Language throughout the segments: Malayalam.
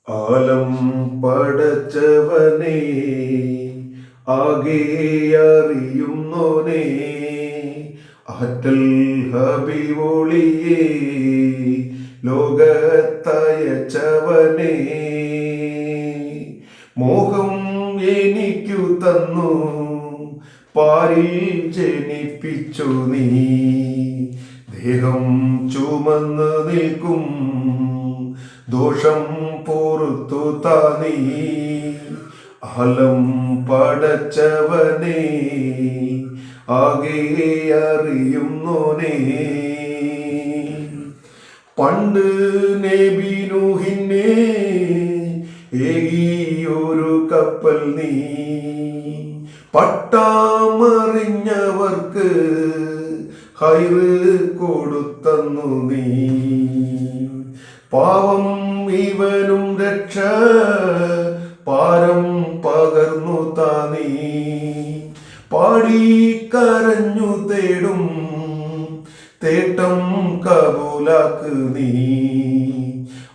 ആലം പടച്ചവനെ ആകെ അറിയുന്നോനെ ആറ്റൽ ഹബീബൊളിയേ ലോകത്തയച്ചവനെ മോഹം എനിക്കു തന്നു പാരിൽ ജനിപ്പിച്ചു നീ ദേഹം ചുമന്ന് നിൽക്കും ദോഷം പൊറുത്തു താനീ അഹലം പടച്ചവനെ ആകെ അറിയുന്നോനെ പണ്ട് നബി നൂഹിനെ ഏകിയൊരു കപ്പൽ നീ പട്ടാമറിഞ്ഞവർക്ക് ഹൈറ് കൊടുത്തന്നു നീ പാവം ഇവനും രക്ഷ പാരം പകർന്നു താനീ പാടി കരഞ്ഞു തേടും തേട്ടം കബൂലാക്ക് നീ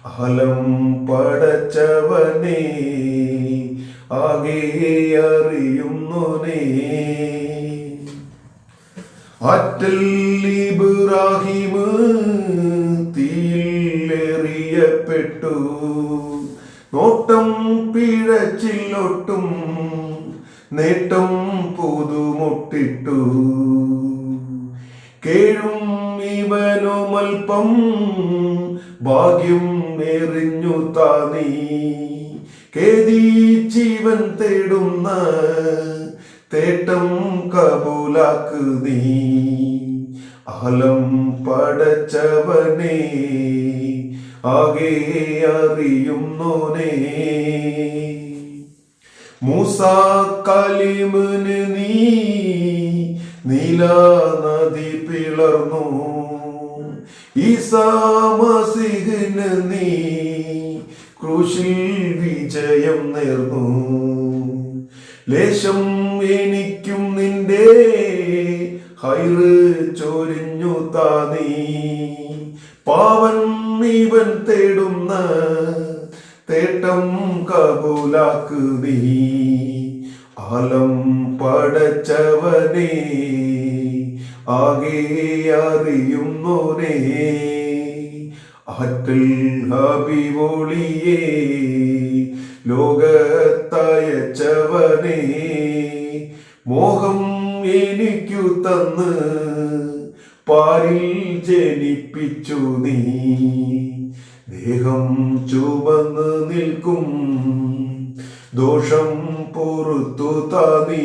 അഹലം പടച്ചവനെ ആകെ അറിയുന്നോനെ ആറ്റൽ ഇബ്രാഹിം തീയിലെറിയപ്പെട്ടു നോട്ടം പിഴച്ചില്ലൊട്ടും നേട്ടം പുതുമുട്ടിട്ടു കേഴും ഇവനുമൽപ്പം ഭാഗ്യം എറിഞ്ഞു താനീ കേദീച്ചീവൻ തേടുന്ന തേട്ടം കബൂലാക്ക് നീ അഹലം പടച്ചവനെ ആകെ അറിയുന്നോനെ മൂസാ കലിമിന് നീ നീലാ നദി പിളർന്നു ഈസാ മസീഹിന് നീ ക്രൂശിൽ വിജയം നേർന്നു ലേശം എനിക്കും നിന്റെ ഹൈറ് ചൊരിഞ്ഞു താനീ പാവൻ ഇവൻ തേടുന്ന തേട്ടം കബൂലാക്ക് നീ ആലം പടച്ചവനെ ആകെ അറിയുന്നോനെ ആറ്റൽ ഹബീബൊളിയേ ലോകത്തയച്ചവനെ മോഹം എനിക്കു തന്ന് പാരിൽ ജനിപ്പിച്ചു നീ ദേഹം ചുമന്ന് നിൽക്കും ദോഷം പൊറുത്തു താനീ